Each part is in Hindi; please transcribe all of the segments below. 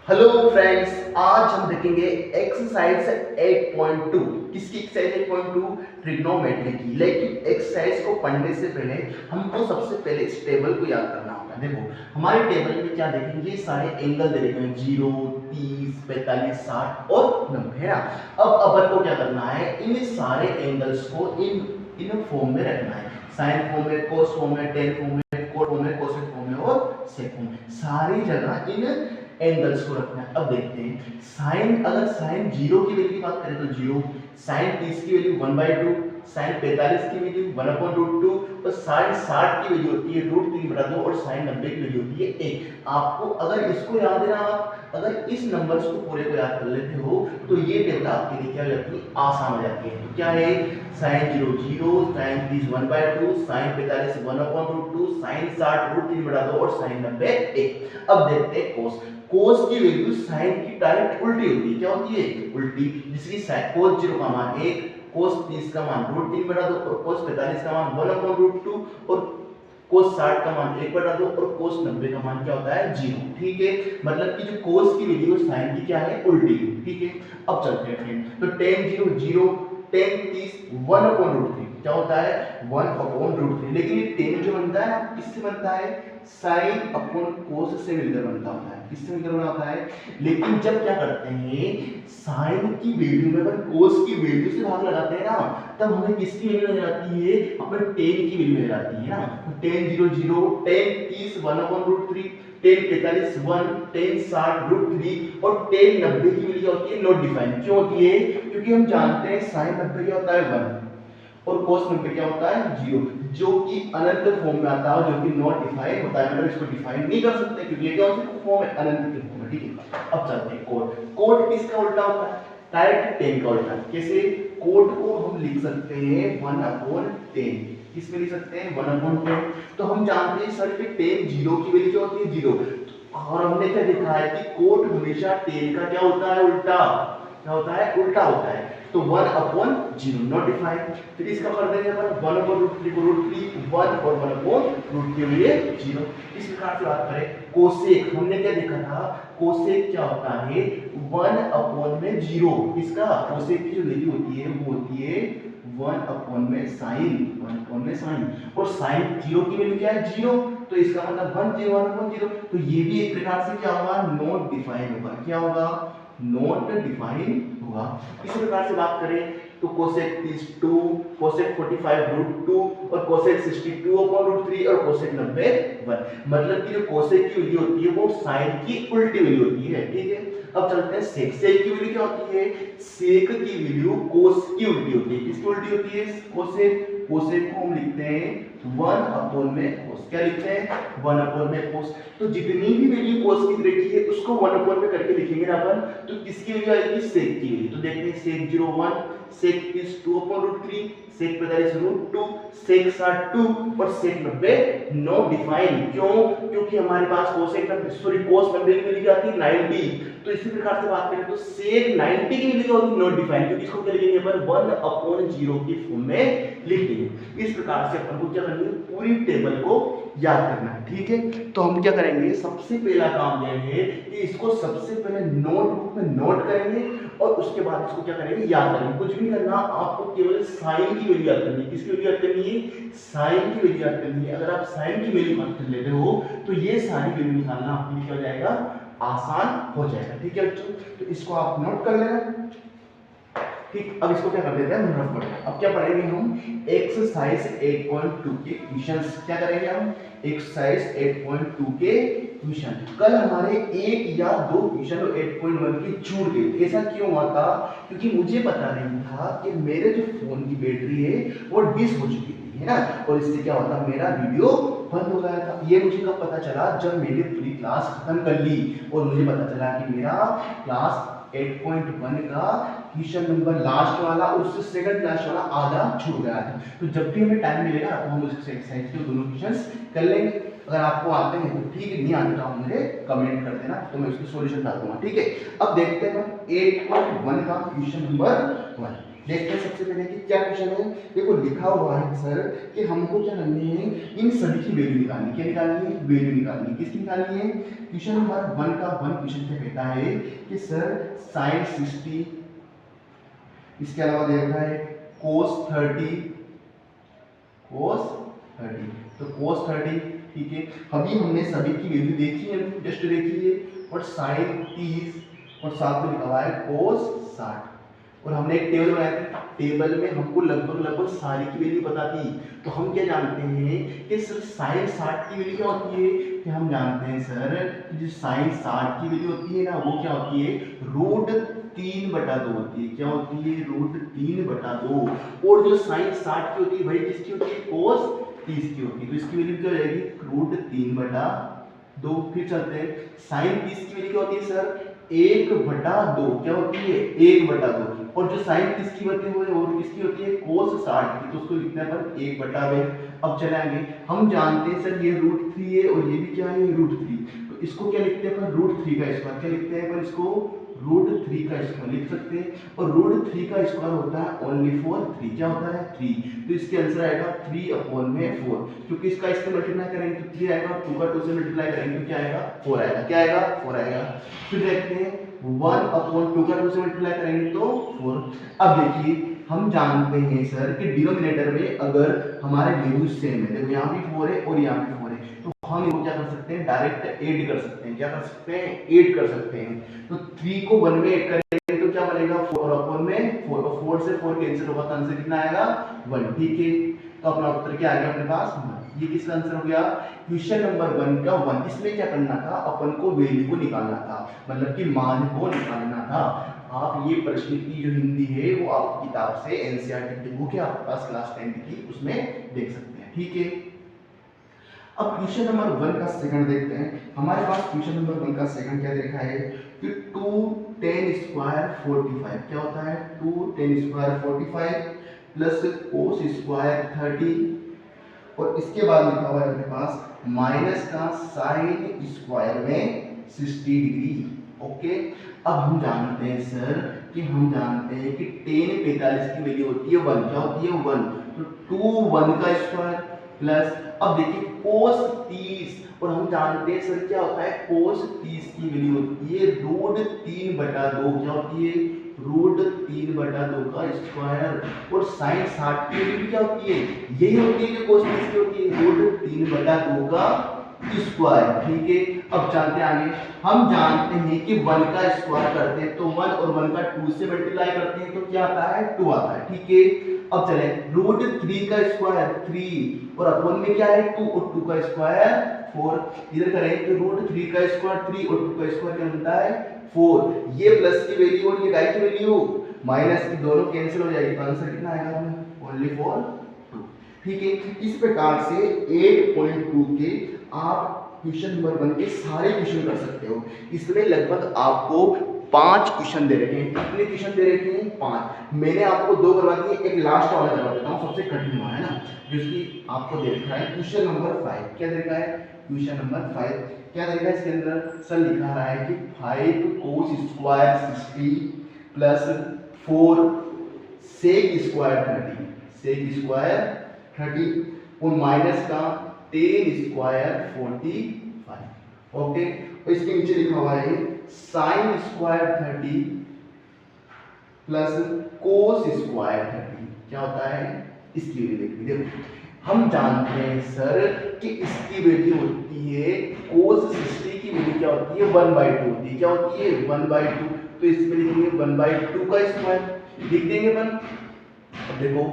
हेलो फ्रेंड्स, आज हम देखेंगे एक्सरसाइज 8.2। किसकी एक्सरसाइज 8.2? ट्रिग्नोमेट्री की। लेकिन एक्सरसाइज को पढ़ने से पहले हमको सबसे पहले इस टेबल को याद करना होगा। देखो, हमारे टेबल में क्या देखेंगे, सारे एंगल दे रखे हैं 0, 30, 45, 60 और 90 है ना। अब अपन को क्या करना है, इन सारे एंगल्स को इन फॉर्म में रखना है। साइन फॉर्म में, कोस फॉर्म में, टेन फॉर्म में, कोट फॉर्म में, कोसेक फॉर्म में और सेक फॉर्म में, सारी जगह इन एंगल्स को रखना है। अब देखते हैं साइन, अगर साइन 0 की वैल्यू की बात करें तो 0, साइन 30 की वैल्यू 1/2, साइन 45 की वैल्यू 1/√2 और साइन 60 की वैल्यू होती है √3/2 और साइन 90 की वैल्यू होती है 1। आपको अगर इसको याद है ना, आप अगर इस नंबर्स को पूरे को याद कर लेते हो तो ये टेबल आपके लिए क्या हो जाती है, आसान हो जाती है। तो क्या है, साइन 0 0, साइन 30 1/2, साइन 45 1/√2, साइन 60 √3/2 और साइन 90 1। अब देखते हैं कोस। कोस की वैल्यू साइन की डायरेक्ट उल्टी होती है। क्या होती है? उल्टी। जिसकी कोस 0 का मान 1, कोस 30 का मान √3/2 और कोस 45 का मान 1/√2 और कोस 60 का मान 1/2 और कोस 90 का मान क्या होता है? 0। ठीक है, मतलब कि जो कोस की वैल्यू साइन की क्या है? उल्टी। ठीक है, अब चलते हैं फ्रेंड। तो tan 0 0, tan 30 1/√3 क्या होता है? 1/√3। लेकिन ये tan जो बनता है किससे बनता है? साइन अपॉन कोस से मिलकर बनता होता है। किससे मिलकर बना होता है? लेकिन जब क्या करते हैं, साइन की वैल्यू में अपन कोस की वैल्यू से भाग लगाते हैं ना, तब हमें किसकी वैल्यू मिल जाती है? अपन tan की वैल्यू मिल जाती है ना। तो tan 0 0, tan 30 1/√3, tan 45 1, tan 60 √3 और tan 90 की वैल्यू होती है नॉट डिफाइंड। क्यों होती है? क्योंकि हम जानते हैं साइन 90 क्या होता है 1 और cos 90 क्या होता है 0, जो कि अनंत फॉर्म में आता है, जो कि नॉट डिफाइन होता है। मतलब इसको डिफाइन नहीं कर सकते क्योंकि ये क्या फॉर्म है, अनंत की फॉर्म है। ठीक है, अब चलते हैं कोट। कोट किसका उल्टा होता है? डायरेक्ट tan का उल्टा। कैसे? कोट को हम लिख सकते हैं 1/10। किसमें लिख सकते हैं? 1/10। तो हम जानते हैं सर कि tan 0 की वैल्यू क्या होती है? 0। और हमने क्या देखा है कि कोट हमेशा tan का क्या होता है? उल्टा। क्या होता है? उल्टा होता है। तो 1/0 नॉट डिफाइंड। फिर इसका कर देंगे अपन 1/√3 को √3 1 और 1/√3 के लिए 0। इस प्रकार से बात करें कोसेक, हमने क्या देखा था? कोसेक क्या होता है? 1/0। इसका कोसेक की जो वैल्यू होती है वो होती है 1/sin, 1/sin। और sin 0 की वैल्यू क्या है? 0। तो इसका मतलब 1/0 1/0। तो ये भी एक प्रकार से क्या होगा? नॉट डिफाइन होगा। क्या होगा? नॉट डिफाइन होगा। इसी प्रकार से बात करें तो कोसेक 30 2, कोसेक 45 √2 और कोसेक 62/√3 और कोसेक 90 1। मतलब कि जो कोसेक की वैल्यू होती है वो साइन की उल्टी वैल्यू होती है। ठीक है, अब चलते हैं सेक। सेक की वैल्यु क्या होती है? सेक की वैल्यू कोस की उल्टी होती है। किसकी उल्टी होती है? कोसेक। कोसेक को हम लिखते हैं 1/में कोस। क्या लिखते हैं? 1/में कोस। तो जितनी भी वैल्यू कोस की रखी है उसको 1/में करके लिखेंगे ना अपन, तो किसकी वैल्यू आएगी? सेक की वैल्यू। तो देखते हैं सेक 0 1, सेक 30 2/√3, सेक 45 √2, सेक 60 2 और सेक 90 नो डिफाइन। क्यों? क्योंकि हमारे पास कोसेक कोस 90 की वैल्यू आती है 90। तो इसी प्रकार से बात करें तो सेक 90 की वैल्यू होती है नॉट डिफाइन, क्योंकि इसको क्या लिखेंगे अपन? 1/0 की फॉर्म में लिख देंगे। इस प्रकार से अपन को क्या करना है? पूरी टेबल को याद करना है। ठीक है, तो हम क्या करेंगे? सबसे पहला काम ये है कि इसको सबसे पहले नोटबुक में नोट करेंगे और उसके बाद इसको क्या करेंगे? याद करेंगे। कुछ भी करना, आपको केवल साइन की वैल्यू याद करनी है। किसकी वैल्यू याद करनी है? साइन की वैल्यू याद करनी है। अगर आप साइन की वैल्यू याद कर लेते हो तो ये सारी वैल्यू निकालना आपके लिए क्या हो जाएगा? आसान हो जाएगा। ठीक है बच्चों, तो इसको आप नोट कर लेना। ठीक, अब इसको क्या कर देते हैं? रफ कर। अब क्या पढ़ेंगे हम? एक्सरसाइज 8.2 के क्वेश्चंस। क्या करेंगे हम? एक्सरसाइज 8.2 के क्वेश्चन। कल हमारे एक या दो क्वेश्चन 8.1 के छूट गए। ऐसा क्यों हुआ था? क्योंकि मुझे पता नहीं था कि मेरे जो फोन की बैटरी है वो डिस हो चुकी थी, है ना। और इससे क्या होता? मेरा वीडियो बंद हो गया था। ये मुझे कब पता चला? जब मैंने पूरी क्लास खत्म कर ली और मुझे पता चला कि मेरा क्लास 8.1 का क्वेश्चन नंबर लास्ट वाला और उससे सेकंड क्लास वाला आधा छूट गया था। तो जब भी हमें टाइम मिलेगा तो हम उससे एक्सरसाइज के दोनों क्वेश्चंस कर लेंगे। अगर आपको आते हैं तो ठीक है, नहीं आते तो आप मुझे कमेंट कर देना, तो मैं उसकी सॉल्यूशन डाल दूंगा। ठीक है, अब देखते हैं 8.1 का क्वेश्चन नंबर 1। देखते हैं सबसे पहले कि क्या क्वेश्चन है। देखो लिखा हुआ है सर कि हमको क्या करनी है, इन सभी की वैल्यू निकालनी। क्या निकालनी है? वैल्यू निकालनी है। किसकी निकालनी है? क्वेश्चन नंबर 1 का 1 क्वेश्चन क्या कहता है कि सर sin 60, इसके अलावा दे रखा है cos 30, तो cos 30 ठीक है। अभी हमने सभी की वैल्यू देखी है, जस्ट देखी है, और sin 30 और साथ में लिखा हुआ है cos 60। और हमने एक टेबल बनाया था, टेबल में हमको लगभग सारी की वैल्यू पता थी। तो हम क्या जानते हैं कि सर sin 60 की वैल्यू क्या होती है, कि हम जानते हैं सर कि जो sin 60 की वैल्यू होती है ना, वो क्या होती है, √3/2 होती है। क्या होती है? √3/2। और जो sin 60 की होती है भाई किसकी होती है? cos 30 की होती है। तो इसकी वैल्यू क्या हो जाएगी? √3/2। फिर चलते हैं, sin 30 की वैल्यू क्या होती है सर? 1/2। क्या होती है? 1/2। और जो sin 30 की होती है वो किसकी होती है? cos 60 की। तो उसको लिखते हैं अपन 1/2। अब चले आगे, हम जानते हैं सर ये √3 है और ये भी क्या है? √3। तो इसको क्या लिखते हैं अपन? √3 का स्क्वायर। क्या लिखते हैं अपन इसको? √3 का स्क्वायर लिख सकते हैं। और √3 का स्क्वायर होता है ओनली फॉर 3। क्या होता है? 3। तो इसके आंसर आएगा 3/4। क्योंकि इसका इससे मल्टीप्लाई करेंगे तो 3 आएगा, 2 का 2 से मल्टीप्लाई करेंगे तो क्या आएगा? 4 आएगा। क्या आएगा? 4 आएगा। फिर देखते हैं 1/2 का 2 से मल्टीप्लाई करेंगे तो 4। अब देखिए हम जानते हैं सर कि डिनोमिनेटर में अगर हमारे वैल्यू सेम है, देखो यहाँ भी 4 है और यहाँ भी 4 है, तो हम इनको क्या कर सकते हैं? डायरेक्ट ऐड कर सकते हैं। क्या कर सकते हैं? ऐड कर सकते हैं। तो 3 को 1 में ऐड करेंगे तो क्या बनेगा? 4/4 और 4 से 4 कैंसिल होगा तो आंसर कितना आएगा? 1। ठीक है, तो अपना उत्तर क्या आ गया अपने पास? 1। ये किसका आंसर हो गया? क्वेश्चन नंबर 1 का 1। इसमें क्या करना था? अपन को वैल्यू को निकालना था, मतलब कि मान को निकालना था। आप ये प्रश्न की जो हिंदी है वो आपकी किताब से एनसीईआरटी की बुक है आपके पास क्लास 10 की, उसमें देख सकते हैं। ठीक है, अब क्वेश्चन नंबर 1 का सेकंड देखते हैं। हमारे पास क्वेश्चन नंबर 1 का सेकंड क्या देखा है कि 2tan² 45 क्या होता है? 2tan² 45 प्लस cos² 30, और इसके बाद लिखा हुआ है अपने पास माइनस का sin² में 60 डिग्री। ओके, अब हम जानते हैं सर कि हम जानते हैं कि tan 45 की वैल्यू होती है 1। क्या होती है? 1। तो 2 1 का स्क्वायर प्लस, अब देखिए cos 30, और हम जानते हैं सर क्या होता है? cos 30 की वैल्यू होती है √3/2। क्या होती है? √3/2 का स्क्वायर। और sin 60 की वैल्यू क्या होती है? यही होती है जो cos 30 की होती है, √3/2 का स्क्वायर। ठीक है, अब जानते हैं आगे। हम जानते हैं कि 1 का स्क्वायर करते हैं तो 1 और 1 का 2 से मल्टीप्लाई करते हैं तो क्या आता है? 2 आता है। ठीक है, अब चले √3 का स्क्वायर 3 और अपॉन में क्या है? 2 और 2 का स्क्वायर 4। इधर करें तो √3 का स्क्वायर 3 और 2 का स्क्वायर क्या बनता है? 4। ये प्लस की वैल्यू और ये y की वैल्यू माइनस की, दोनों कैंसिल हो जाएगी तो आंसर कितना आएगा? Only for 2। ठीक है, इस प्रकार से 8.2 के आप क्वेश्चन नंबर 1 के सारे क्वेश्चन कर सकते हो। इसमें लगभग आपको 5 क्वेश्चन दे रखे हैं। कितने क्वेश्चन दे रखे हैं? 5। मैंने आपको 2 करवा दिए, एक लास्ट वाला करवा देता हूं, सबसे कठिन वाला है ना, जिसकी आपको दे रखा है क्वेश्चन नंबर 5। क्या दे रखा है? क्वेश्चन नंबर 5 क्या दे रखा है? इसके अंदर सर लिखा रहा है कि 5 cos² 60 प्लस 4 sec² 30 और माइनस का tan² 45। ओके, और इसके नीचे लिखा हुआ है sin² 30 प्लस cos² 30। क्या होता है? इसकी वैल्यू देखिए। देखो हम जानते हैं सर कि इसकी वैल्यू होती है cos 60 की वैल्यू क्या होती है? 1/2 होती है। क्या होती है? 1/2। तो इसमें लिखेंगे 1/2 का स्क्वायर लिख देंगे अपन। अब देखो,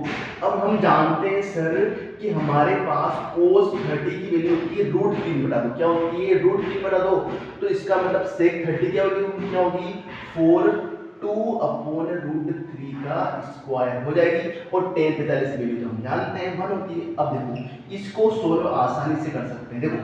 अब हम जानते हैं सर कि हमारे पास cos 30 की वैल्यू होती है √3/2। क्या होती है? √3/2। तो इसका मतलब sec 30 क्या होगी? 4 2/√3 का स्क्वायर हो जाएगी। और tan 45 की वैल्यू तो हम जानते हैं 1 होती है। अब देखो इसको सोल्व आसानी से कर सकते हैं। देखो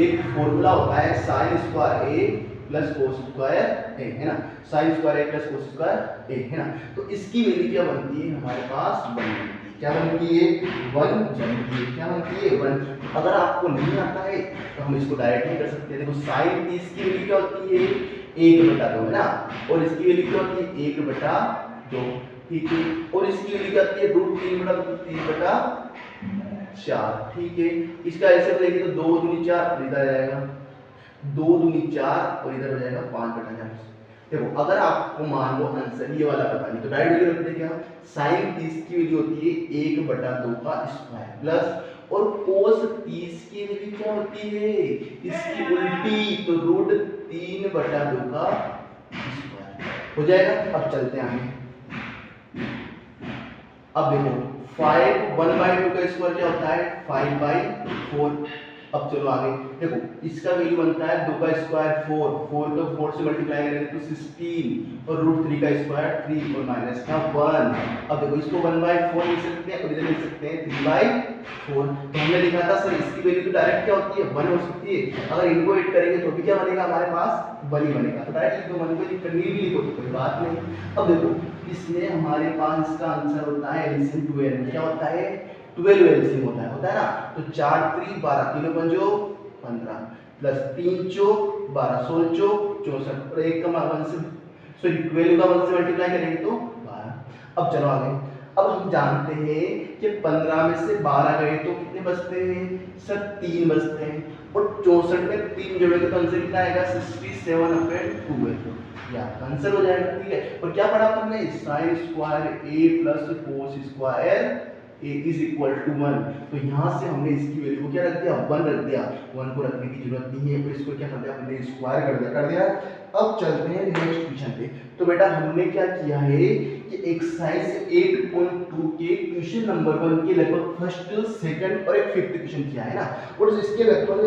एक फॉर्मूला होता है sin² a plus cos² a, है ना, sin² a plus cos² a, है ना। तो इसकी वैल्यू क्या बनती है? हमारे पास 1 बनती है। क्या बनती है? 1 बनती है। क्या बनती है? 1। अगर आपको नहीं आता है तो हम इसको डायरेक्ट भी कर सकते हैं। देखो sin 30 की वैल्यू क्या होती है? 1/2 है ना, और इसकी वैल्यू क्या होती है? 1/2 2, ठीक है। और इसकी वैल्यू क्या आती है √3/4, ठीक है। इसका ऐसे लेंगे तो 2 दूनी 4 इधर आ जाएगा, 2 दूनी 4 और इधर हो जाएगा 5/4। देखो अगर आपको मान लो आंसर ये वाला पता नहीं तो डायरेक्ट वैल्यू रखते क्या, sin 30 की वैल्यू होती है 1/2 का स्क्वायर प्लस और cos 30 की वैल्यू क्या होती है इसकी उल्टी, तो √3/2 का स्क्वायर हो जाएगा। अब चलते हैं आगे। अब देखो 1/2 का स्क्वायर क्या होता है 5/4। अब चलो आगे देखो, इसका वैल्यू बनता है 2 का स्क्वायर 4, 4 को 4 से मल्टीप्लाई करेंगे तो 16 और √3 का स्क्वायर 3 और माइनस का 1। अब देखो इसको 1/4 लिख सकते हैं और इधर लिख सकते हैं 3/4। तो हमने लिखा था सर इसकी वैल्यू तो डायरेक्ट क्या होती है 1 हो सकती है, अगर इनको ऐड करेंगे तो भी क्या बनेगा हमारे पास 1 ही बनेगा। तो डायरेक्ट लिख दो 1 को, करनी भी लिखो तो कोई बात नहीं। अब देखो इसमें हमारे पास इसका आंसर होता है एलसीएम 12, क्या होता है 12 एलसीएम होता है ना। तो 4 3 12 3 पंजो 15 प्लस 3 चौक 12 16 चौक 64 और 1 का 1 से सॉरी 12 का 1 से मल्टीप्लाई करेंगे तो 12। अब चलो आगे। अब हम जानते हैं कि 15 में से 12 गए तो कितने बचते हैं सर 3 बचते हैं और 64 में 3 जोड़ेंगे तो आंसर कितना आएगा 67/2 या आंसर हो जाएगा, ठीक है। और क्या पढ़ा हमने sin square a plus cos square a is equal to 1। तो यहाँ से हमने इसकी वैल्यू को क्या रख दिया 1 रख दिया, 1 को रखने की जरूरत नहीं है, तो इसको क्या कर दिया हमने स्क्वायर कर दिया। अब चलते हैं नेक्स्ट क्वेश्चन पे। तो बेटा हमने क्या किया है कि एक्सरसाइज 8.2 के क्वेश्चन नंबर 1 के लगभग फर्स्ट सेकंड और एक फिफ्थ क्वेश्चन किया है ना, और इसके लगभग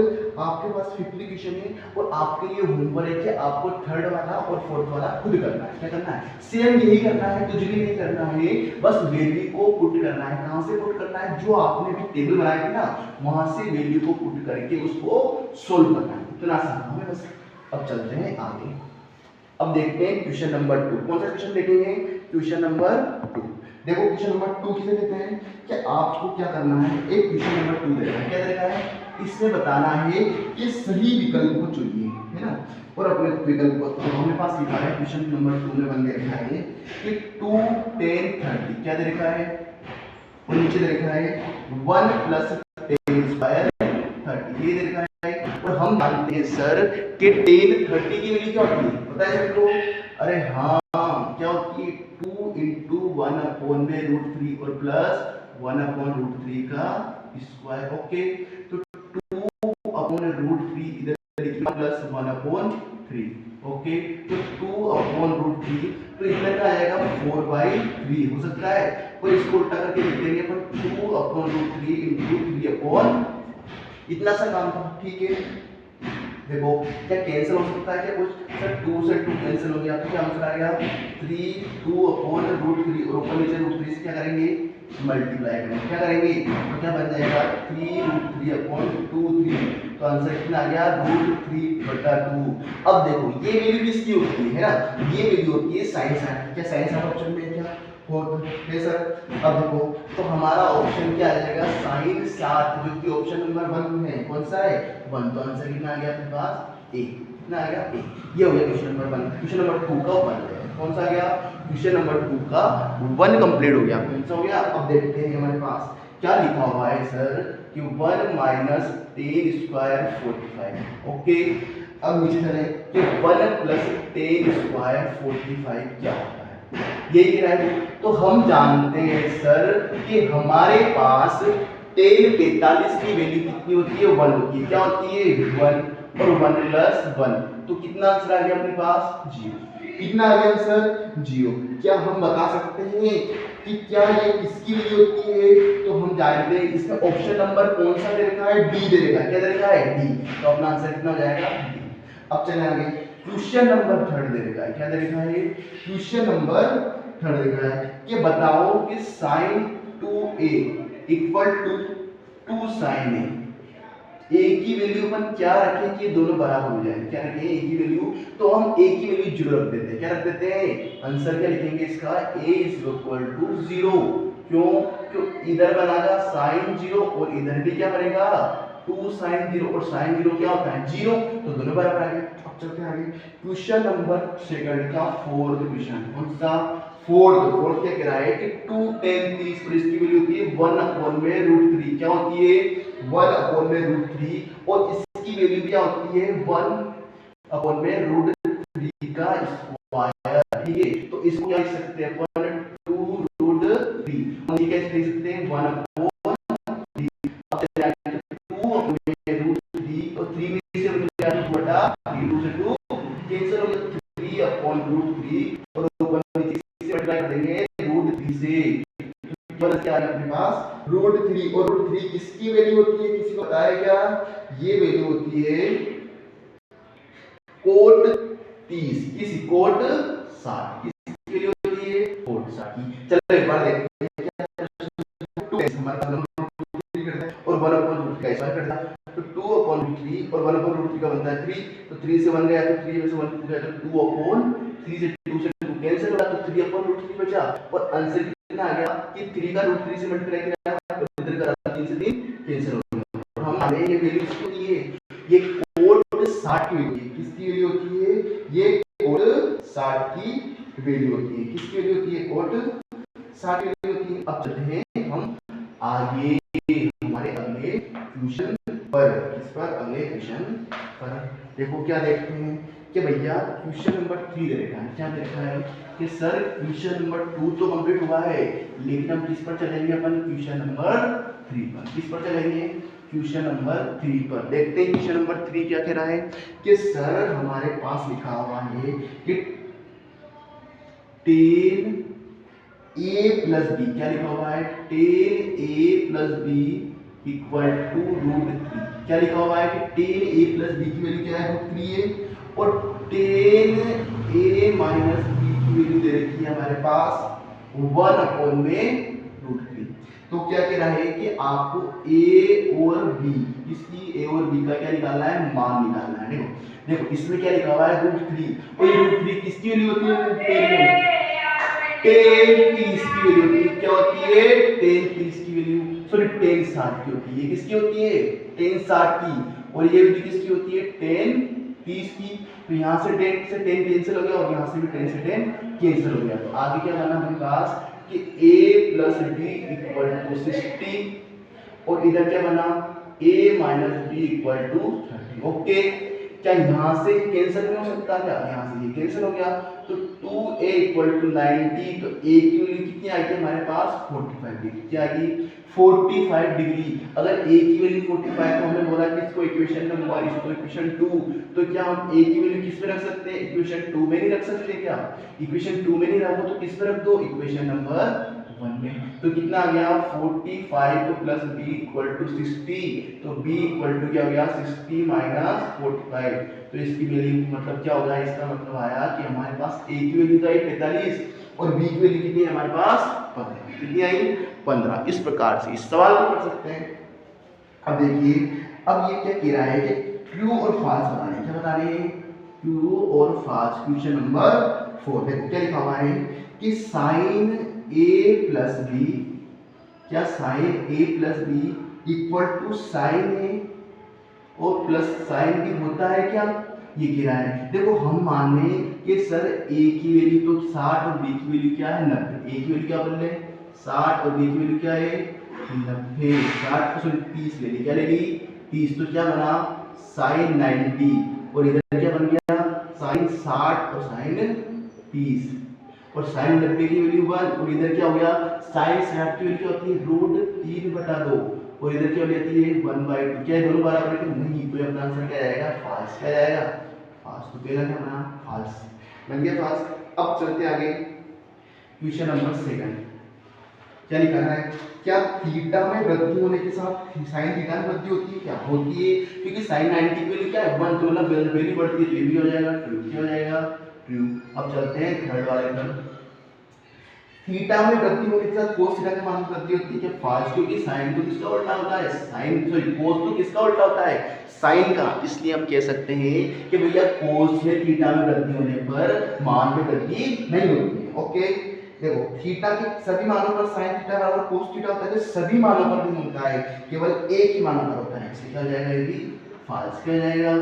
आपके पास फिफ्थ क्वेश्चन है और आपके लिए होमवर्क है आपको थर्ड वाला और फोर्थ वाला खुद करना है। क्या करना है सेम यही करना है, कुछ भी नहीं करना है, बस वैल्यू को पुट करना है। कहां से पुट करना है, जो आपने भी टेबल बनाई थी ना वहां से वैल्यू को पुट करके उसको सोल्व करना है, इतना सा हमें बस। अब चलते हैं आगे। अब देखते हैं क्वेश्चन नंबर 2। कौन सा क्वेश्चन देखेंगे क्वेश्चन नंबर 2। देखो क्वेश्चन नंबर 2 किसे देते हैं कि आपको क्या करना है, एक क्वेश्चन नंबर 2 दे रखा है, क्या दे रखा है इसमें बताना है कि सही विकल्प को चुनिए, है ना। और अपने विकल्प को तो हमारे पास लिखा है क्वेश्चन नंबर 2 में बन रखा है कि 2 10 30 क्या दे रखा है और नीचे दे रखा है 1 + 10 स्क्वायर 30 ये दे रखा है। और हम जानते हैं सर कि 10 30 की वैल्यू क्या होती है पता है सबको, अरे हाँ क्या होती है 2 × 1/√3 और प्लस 1/√3 का स्क्वायर। ओके तो 2/√3 इधर लिखिए प्लस 1/3। ओके तो 2/√3 तो इधर का आएगा 4/3 हो सकता है, कोई इसको उल्टा करके लिख देंगे पर 2/√3 × 3/, इतना सा काम था, ठीक है। देखो क्या कैंसिल हो सकता है क्या कुछ सर 2 से 2 कैंसिल हो गया तो क्या आंसर आ गया 3 2/√3 और ऊपर नीचे √3 से क्या करेंगे मल्टीप्लाई करेंगे, क्या करेंगे तो क्या बन जाएगा 3√3/2 तो आंसर कितना आ गया √3/2। अब देखो ये वैल्यू किसकी होती है ना, ये वैल्यू होती है sin 60। क्या sin 60 ऑप्शन में है क्या है सर। अब देखो तो हमारा ऑप्शन क्या आ जाएगा sin 60 जो कि ऑप्शन नंबर 1 में है, कौन सा है 1। तो आंसर कितना आ गया आपके पास ए, कितना आ गया ए। ये हो गया क्वेश्चन नंबर 1। क्वेश्चन नंबर 2 का 1 कौन सा आ गया क्वेश्चन नंबर 2 का 1 कंप्लीट हो गया, कौन सा हो गया। अब देखते हैं हमारे पास क्या लिखा हुआ है सर कि 1 - 10 स्क्वायर 45। ओके अब नीचे चले कि 1 + 10 स्क्वायर 45 क्या होता है यही कह रहा है। तो हम जानते हैं सर कि हमारे पास 10 45 की वैल्यू कितनी होती है 1 होती है, क्या होती है 1 और 1 + 1 तो कितना आंसर आ गया अपने पास 0। कितना आ गया आंसर 0। क्या हम बता सकते हैं कि क्या ये किसकी वैल्यू होती है, तो हम जानते हैं इसमें ऑप्शन नंबर कौन सा दे रखा है डी दे रखा है, क्या दे रखा है डी। तो अपना आंसर कितना हो जाएगा डी। अब चले आगे क्वेश्चन नंबर 3 दे रखा है, क्या दे रखा है क्वेश्चन नंबर 3 दे रखा है कि बताओ कि sin 2a = 2 sin a। a की वैल्यू अपन क्या रखें कि दोनों बराबर हो जाए, क्या रखें a की वैल्यू, तो हम a की वैल्यू 0 रख देते हैं। क्या रख देते हैं आंसर क्या लिखेंगे इसका a = 0। क्यों क्यों इधर बनेगा sin 0 और इधर भी क्या बनेगा 2 sin 0 और sin 0 क्या होता है 0, तो दोनों बराबर आ गए। अब चलते हैं आगे। क्वेश्चन नंबर सेकंड का फोर्थ क्वेश्चन, कौन सा? फोर्थ क्या कह रहा है कि 2 10 30 पर इसकी वैल्यू होती है 1/√3। क्या होती है? 1/√3। और इसकी वैल्यू क्या होती है? 1/√3 का स्क्वायर। ठीक है, तो इसको क्या लिख सकते हैं अपन? 2√3। हम ये कैसे लिख सकते हैं? 1/3। अब चलिए आगे, 2/√3 और 3 में से बचा 2 बटा 3, 2 से 2 कैंसिल हो गया, 3/√3 और ऊपर नीचे से मल्टीप्लाई कर देंगे √3 से। बस क्या है अपने पास? √3। और √3 किसकी वैल्यू होती है? किसी को पता है क्या? ये वैल्यू होती है कोट 30। किसी कोट 60। किसकी वैल्यू होती है? कोट 60 की। चलो एक बार देखते हैं क्या हमारा और 1/√3 का स्क्वायर करता है तो 2/√3 और 1/√3 का बनता है 3। तो 3 से 1 गया तो 3 में से 1 गया तो 2/3 से 2 से 2 कैंसिल हो गया तो 3/√3 बचा। और आंसर कितना आ गया कि 3 का √3 से मल्टीप्लाई किया तो इधर का 3 से 3 कैंसिल हो गया। और हम हमें ये वैल्यू किसकी होती है? ये कोट 60 की वैल्यू। किसकी वैल्यू होती है? ये कोट 60 की वैल्यू होती है। किसकी वैल्यू होती है? कोट 60 की वैल्यू होती है। अब चलते हैं हम आगे हमारे अगले क्वेश्चन पर। किस पर? अगले क्वेश्चन पर। देखो क्या देखते हैं कि भैया क्वेश्चन नंबर 3 दे रखा है। क्या दे रखा है कि सर क्वेश्चन नंबर 2 तो कंप्लीट हुआ है, लेकिन हम किस पर चलेंगे अपन? क्वेश्चन नंबर 3 पर। किस पर चलेंगे? क्वेश्चन नंबर 3 पर। देखते हैं क्वेश्चन नंबर 3 क्या कह रहा है कि सर हमारे पास लिखा हुआ है कि 10a+b। क्या लिखा हुआ है? 10a+b equal to √3। क्या लिखा हुआ है कि 10a+b की वैल्यू क्या है? √3 है। और 10a - b की वैल्यू दे रखी है हमारे पास 1/√3। तो क्या कह रहा है कि आपको a और b, इसकी a और b का क्या निकालना है? मान निकालना है। देखो देखो इसमें क्या लिखा हुआ है? √3। और √3 किसकी वैल्यू होती है? 10 30 की वैल्यू होती है। क्या होती है? 10 30 की वैल्यू, सॉरी 10 60 की होती है। किसकी होती है? 10 60 की। और ये वैल्यू किसकी होती है? 10 30 की। तो यहाँ से 10 से 10 कैंसिल हो गया और यहाँ से भी 10 से 10 कैंसिल हो गया। तो आगे क्या करना हमारे पास कि a + b = 60 और इधर क्या बना? a - b = 30। ओके, क्या यहाँ से कैंसिल नहीं हो सकता? क्या यहाँ से ये कैंसिल हो गया? तो 2a = 90। तो a की वैल्यू कितनी आई थी हमारे पास? 45 डिग्री। क्या आई? 45 डिग्री। अगर a की वैल्यू 45 तो हमें बोला कि इसको इक्वेशन नंबर, इसको इक्वेशन 2, तो क्या हम a की वैल्यू किस पे रख सकते हैं? इक्वेशन 2 में नहीं रख सकते क्या? इक्वेशन 2 में नहीं रखो तो किस पे रख दो? इक्वेशन नंबर 1 में। तो कितना आ गया? 45 + b = 60। तो b = क्या हो गया? 60 - 45। तो इसकी वैल्यू मतलब क्या होगा? इसका मतलब आया कि हमारे पास a की वैल्यू तो आई 45 और b की वैल्यू कितनी है हमारे पास? 15। कितनी आई? 15। इस प्रकार से इस सवाल को कर सकते हैं। अब देखिए, अब ये क्या कह रहा है कि ट्रू और फॉल्स बताना है। क्या बता रहे हैं? ट्रू और फॉल्स। क्वेश्चन नंबर 4 देखो क्या लिखा हुआ है कि sin a + b, क्या sin a + b = sin a और प्लस sin b होता है क्या? ये कह रहा है। देखो हम मान लें कि सर a की वैल्यू तो 60 और b की वैल्यू क्या है? 90। a की वैल्यू क्या बोल रहे हैं? 60 और b की वैल्यू क्या है? 90। 60 सॉरी 30 ले ली। क्या ले ली? 30। तो क्या बना? sin 90 और इधर क्या बन गया? sin 60 और sin 30 और sin 90 की वैल्यू 1 और इधर क्या हो गया? sin 60 की वैल्यू क्या होती है? √3/2 और इधर क्या हो जाती है? 1/2। क्या दोनों बराबर है? नहीं। तो अपना आंसर क्या जाएगा? फॉल्स। क्या जाएगा? फॉल्स। तो पहला क्या बना? फॉल्स बन गया फॉल्स। अब चलते आगे क्वेश्चन नंबर 7। क्या लिखा है? क्या थीटा में वृद्धि होने के साथ sin थीटा में वृद्धि होती है? क्या होती है? क्योंकि sin 90 की वैल्यू क्या है? 1। तो मतलब वैल्यू बढ़ती है तो ये भी हो जाएगा ट्रू। क्या हो जाएगा? ट्रू। अब चलते हैं थर्ड वाले पर। थीटा में वृद्धि होने के साथ cos थीटा के मान में वृद्धि होती है। क्या फॉल्स? क्योंकि sin तो किसका उल्टा होता है? sin सॉरी cos तो किसका उल्टा होता है? sin का। इसलिए हम कह सकते हैं कि भैया cos में थीटा में वृद्धि होने पर मान में वृद्धि नहीं होती है। ओके, देखो थीटा के सभी मानों पर sin थीटा बराबर cos थीटा होता है। सभी मानों पर नहीं होता है, केवल एक ही मानों पर होता है। इसलिए क्या हो जाएगा? ये भी फॉल्स। क्या हो जाएगा?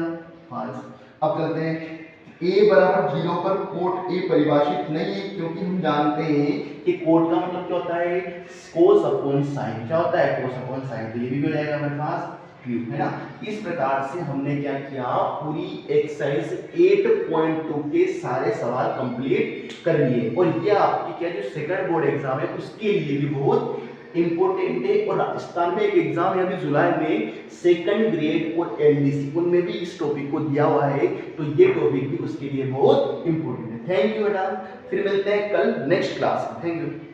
फॉल्स। अब चलते हैं, a बराबर 0 पर कोट a परिभाषित नहीं है, क्योंकि हम जानते हैं कि कोट का मतलब क्या होता है, कोस अपॉन साइन। क्या होता है, कोस अपॉन साइन। तो ये भी हो जाएगा हमारे पास क्यूब, है ना। इस प्रकार से हमने क्या किया, पूरी एक्सरसाइज 8.2 के सारे सवाल कंप्लीट कर लिए। और ये आपकी क्या जो सेकंड बोर्ड एग्जाम है उसके लिए भी बहुत इंपॉर्टेंट है। और राजस्थान में एक एग्जाम है अभी जुलाई में, सेकंड ग्रेड और एलडीसी, उनमें भी इस टॉपिक को दिया हुआ है, तो ये टॉपिक भी उसके लिए बहुत इंपॉर्टेंट है। थैंक यू बेटा, फिर मिलते हैं कल नेक्स्ट क्लास में। Thank you.